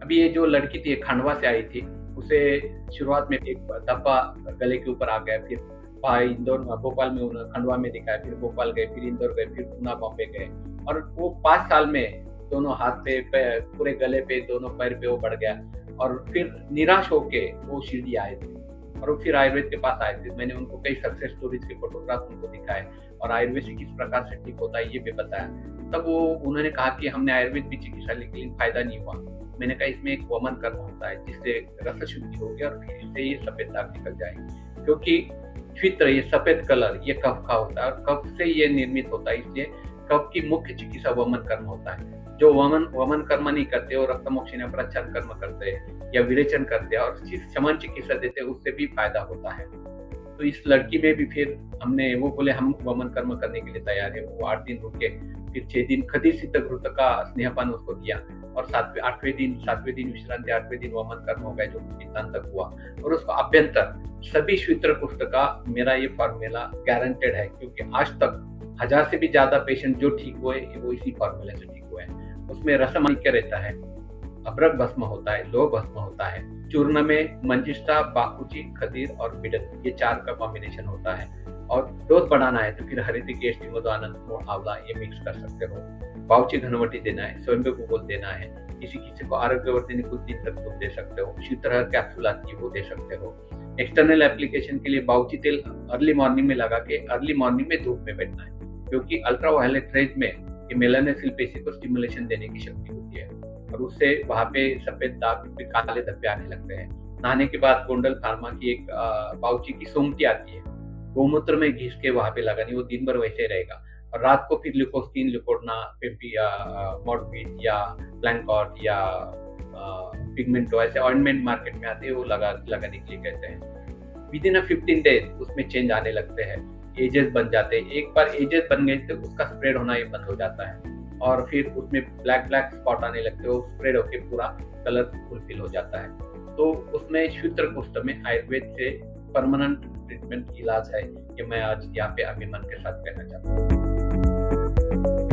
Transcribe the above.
अभी ये जो लड़की थी, खंडवा से आई थी, उसे शुरुआत में एक धब्बा गले के ऊपर आ गया, फिर भाई इंदौर भोपाल में खंडवा में दिखाया, फिर भोपाल गए, फिर इंदौर गए, फिर पूना बॉम्बे गए और वो 5 साल में दोनों हाथ पे पूरे गले पे, दोनों पैर पे वो बढ़ गया और फिर निराश होके वो शिरडी आए थे और वो फिर आयुर्वेद के पास आए थे। मैंने उनको कई सक्सेस स्टोरीज के फोटोग्राफ उनको दिखाए और आयुर्वेद से किस प्रकार से ठीक होता है ये भी बताया। तब वो उन्होंने कहा कि हमने आयुर्वेद की चिकित्सा ली लेकिन फायदा नहीं हुआ। मैंने कहा इसमें एक वमन कर्म होता है जिससे रस शुद्धि होगी और फिर इससे ये सफेद दाग निकल जाएगी, क्योंकि फित्र ये सफेद कलर ये कफ का होता है और कफ से ये निर्मित होता है, इसलिए कफ की मुख्य चिकित्सा वमन कर्म होता है। जो वमन कर्म नहीं करते, वो रक्तमोक्षण प्रच्छन्न कर्म करते हैं या विरेचन करते हैं और शमन चिकित्सा देते हैं, उससे भी फायदा होता है। तो इस लड़की में भी फिर हमने वो बोले हम वमन कर्म करने के लिए तैयार है। वो 8 दिन रुके, फिर 6 दिन खदीर सिद्ध घृत का स्नेहपान उसको दिया और 7वें दिन विश्रांति, 8वें दिन वमन कर्म हो गया जो पित्तांत तक हुआ और उसको अभ्यंतर सभी श्वित्र कुष्ठ का मेरा ये फॉर्मूला गारंटेड है, क्योंकि आज तक 1000 से भी ज्यादा पेशेंट जो ठीक हुए वो इसी फॉर्मूले से ठीक हुए हैं। उसमें रसमाणिक्य रहता है, अभ्रक भस्म होता है, लोह भस्म होता है, चूर्ण में मंजिष्ठा, बाकुची, खदीर और बिडन ये 4 का कॉम्बिनेशन होता है और डोज बढ़ाना है तो फिर हरित केष्टि मधु आनंद मोड़ आंवला ये मिक्स कर सकते हो। बाउची घनवटी देना है, स्वयं को बोल देना है, किसी को आरोग्यवर्धिनी कुछ दिन तक दूध दे सकते हो, शीतलहर कैप्सूल आती है वो दे सकते हो। एक्सटर्नल एप्लीकेशन के लिए बाउची तेल अर्ली मॉर्निंग में लगा के अर्ली मॉर्निंग में धूप में बैठना है, क्योंकि अल्ट्रावायलेट रेज में ये मेलानोसिल पेशी को स्टिमुलेशन देने की शक्ति होती है और उससे वहां पे सफेद दाग पे काले धब्बे आने लगते हैं। नहाने के बाद गोंडल फार्मा की एक बाउची की सोमती आती है, गोमूत्र में घिस के वहां पे लगानी, वो दिन भर वैसे रहेगा और रात को फिर ल्यूकोस्टिन, ल्यूकोडना, मॉर्फिन या प्लैंकॉट या पिगमेंटो ऐसे ऑइंटमेंट मार्केट में आते हैं, वो लगाने के लिए कहते हैं। विद इन 15 डेज उसमें चेंज आने लगते हैं, एजेस बन जाते हैं। एक बार एजेस बन गए तो उसका स्प्रेड होना ये बंद हो जाता है और फिर उसमें ब्लैक स्पॉट आने लगते हैं, वो स्प्रेड होकर पूरा कलर फुलफिल हो जाता है। तो उसमें शूद्र कुष्ठ में आयुर्वेद से परमानेंट ट्रीटमेंट इलाज है, ये मैं आज यहाँ पे अभिमान के साथ कहना चाहता हूँ।